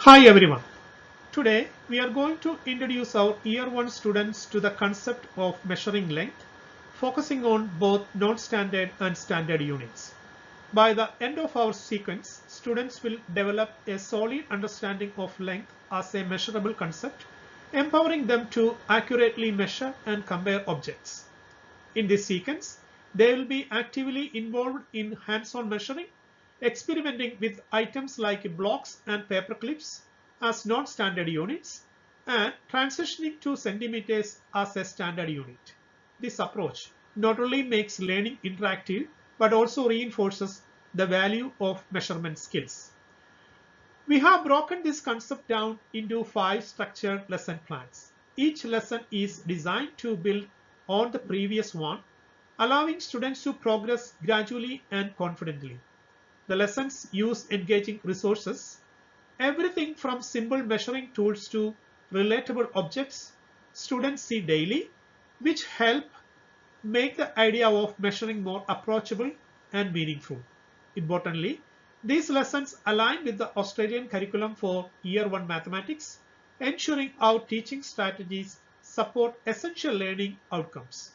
Hi everyone. Today we are going to introduce our Year 1 students to the concept of measuring length, focusing on both non-standard and standard units. By the end of our sequence, students will develop a solid understanding of length as a measurable concept, empowering them to accurately measure and compare objects. In this sequence, they will be actively involved in hands-on measuring, experimenting with items like blocks and paper clips as non-standard units, and transitioning to centimeters as a standard unit. This approach not only makes learning interactive, but also reinforces the value of measurement skills. We have broken this concept down into 5 structured lesson plans. Each lesson is designed to build on the previous one, allowing students to progress gradually and confidently. The lessons use engaging resources, everything from simple measuring tools to relatable objects students see daily, which help make the idea of measuring more approachable and meaningful. Importantly, these lessons align with the Australian curriculum for Year 1 mathematics, ensuring our teaching strategies support essential learning outcomes.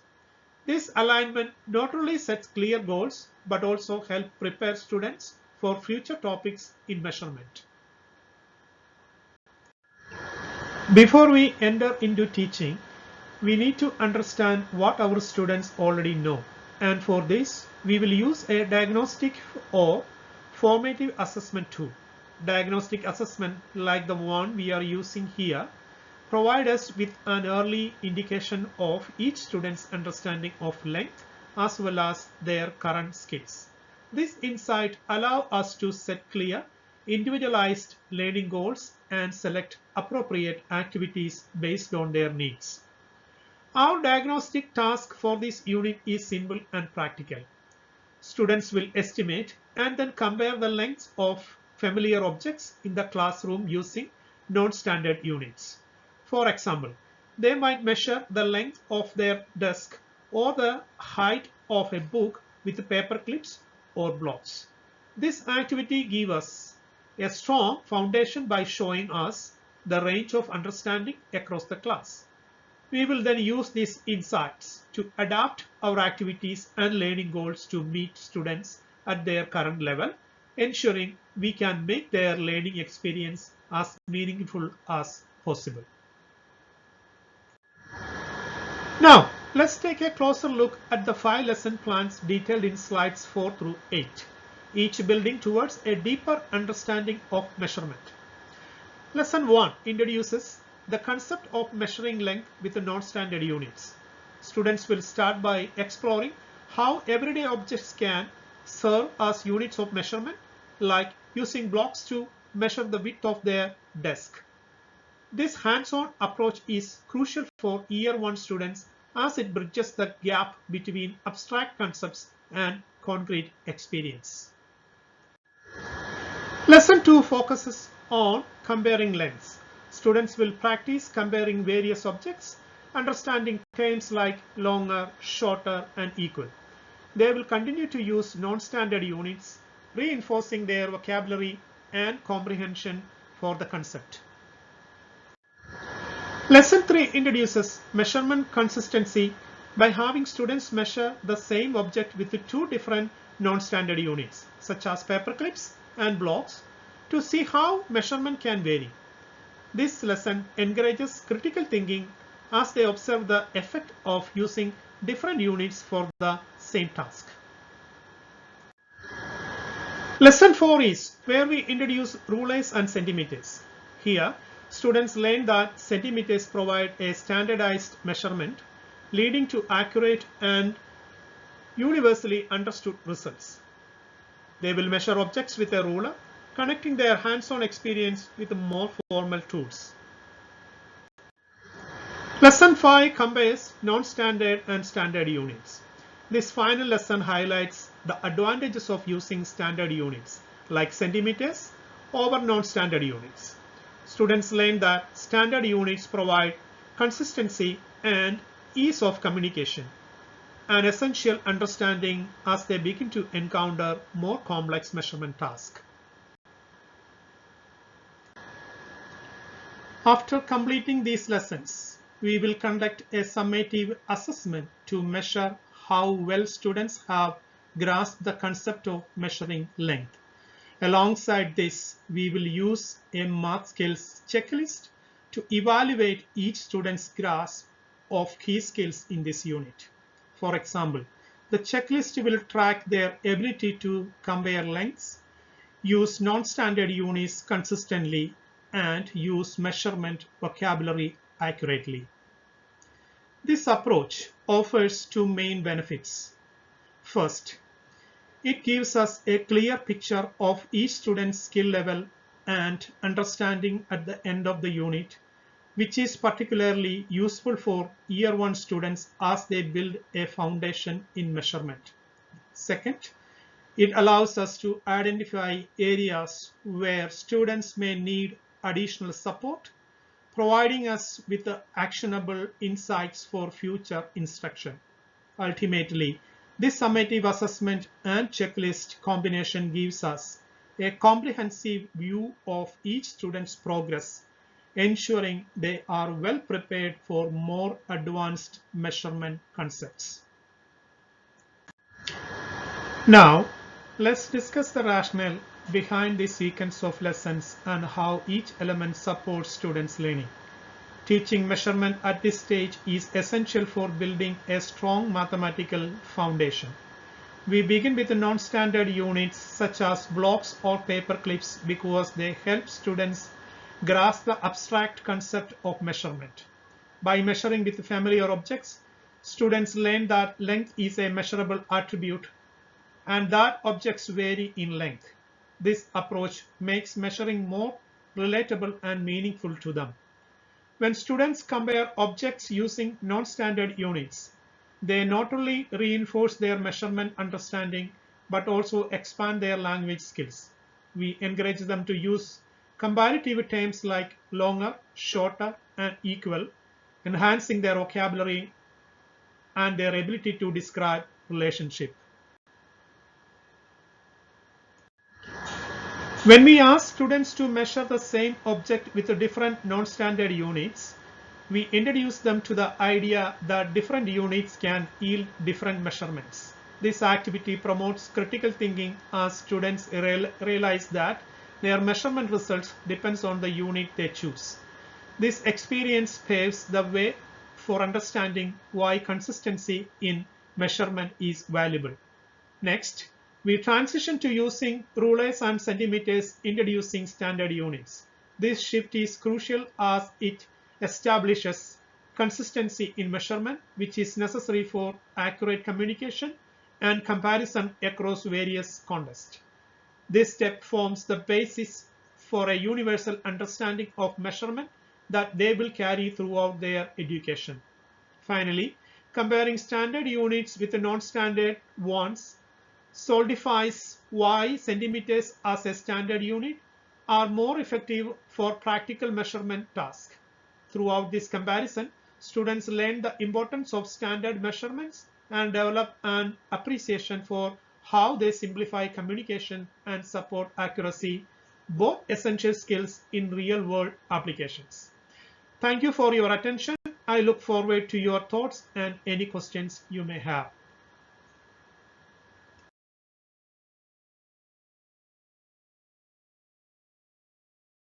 This alignment not only sets clear goals, but also helps prepare students for future topics in measurement. Before we enter into teaching, we need to understand what our students already know. And for this, we will use a diagnostic or formative assessment tool. Diagnostic assessment, like the one we are using here, provide us with an early indication of each student's understanding of length as well as their current skills. This insight allows us to set clear, individualized learning goals and select appropriate activities based on their needs. Our diagnostic task for this unit is simple and practical. Students will estimate and then compare the lengths of familiar objects in the classroom using non-standard units. For example, they might measure the length of their desk or the height of a book with paper clips or blocks. This activity gives us a strong foundation by showing us the range of understanding across the class. We will then use these insights to adapt our activities and learning goals to meet students at their current level, ensuring we can make their learning experience as meaningful as possible. Now, let's take a closer look at the 5 lesson plans detailed in slides 4 through 8, each building towards a deeper understanding of measurement. Lesson 1 introduces the concept of measuring length with the non-standard units. Students will start by exploring how everyday objects can serve as units of measurement, like using blocks to measure the width of their desk. This hands-on approach is crucial for Year 1 students as it bridges the gap between abstract concepts and concrete experience. Lesson 2 focuses on comparing lengths. Students will practice comparing various objects, understanding terms like longer, shorter, and equal. They will continue to use non-standard units, reinforcing their vocabulary and comprehension for the concept. Lesson 3 introduces measurement consistency by having students measure the same object with two different non-standard units, such as paper clips and blocks, to see how measurement can vary. This lesson encourages critical thinking as they observe the effect of using different units for the same task. Lesson 4 is where we introduce rulers and centimeters. Here, students learn that centimeters provide a standardized measurement, leading to accurate and universally understood results. They will measure objects with a ruler, connecting their hands-on experience with more formal tools. Lesson 5 compares non-standard and standard units. This final lesson highlights the advantages of using standard units, like centimeters, over non-standard units. Students learn that standard units provide consistency and ease of communication, an essential understanding as they begin to encounter more complex measurement tasks. After completing these lessons, we will conduct a summative assessment to measure how well students have grasped the concept of measuring length. Alongside this, we will use a math skills checklist to evaluate each student's grasp of key skills in this unit. For example, the checklist will track their ability to compare lengths, use non-standard units consistently, and use measurement vocabulary accurately. This approach offers two main benefits. First, it gives us a clear picture of each student's skill level and understanding at the end of the unit, which is particularly useful for Year 1 students as they build a foundation in measurement. Second, it allows us to identify areas where students may need additional support, providing us with actionable insights for future instruction. Ultimately, this summative assessment and checklist combination gives us a comprehensive view of each student's progress, ensuring they are well prepared for more advanced measurement concepts. Now, let's discuss the rationale behind the sequence of lessons and how each element supports students' learning. Teaching measurement at this stage is essential for building a strong mathematical foundation. We begin with the non-standard units such as blocks or paper clips because they help students grasp the abstract concept of measurement. By measuring with familiar objects, students learn that length is a measurable attribute and that objects vary in length. This approach makes measuring more relatable and meaningful to them. When students compare objects using non-standard units, they not only reinforce their measurement understanding, but also expand their language skills. We encourage them to use comparative terms like longer, shorter, and equal, enhancing their vocabulary and their ability to describe relationship. When we ask students to measure the same object with different non-standard units, we introduce them to the idea that different units can yield different measurements. This activity promotes critical thinking as students realize that their measurement results depends on the unit they choose. This experience paves the way for understanding why consistency in measurement is valuable. Next, we transition to using rulers and centimeters, introducing standard units. This shift is crucial as it establishes consistency in measurement, which is necessary for accurate communication and comparison across various contexts. This step forms the basis for a universal understanding of measurement that they will carry throughout their education. Finally, comparing standard units with the non-standard ones solidifies why centimeters as a standard unit are more effective for practical measurement tasks. Throughout this comparison, students learn the importance of standard measurements and develop an appreciation for how they simplify communication and support accuracy, both essential skills in real-world applications. Thank you for your attention. I look forward to your thoughts and any questions you may have.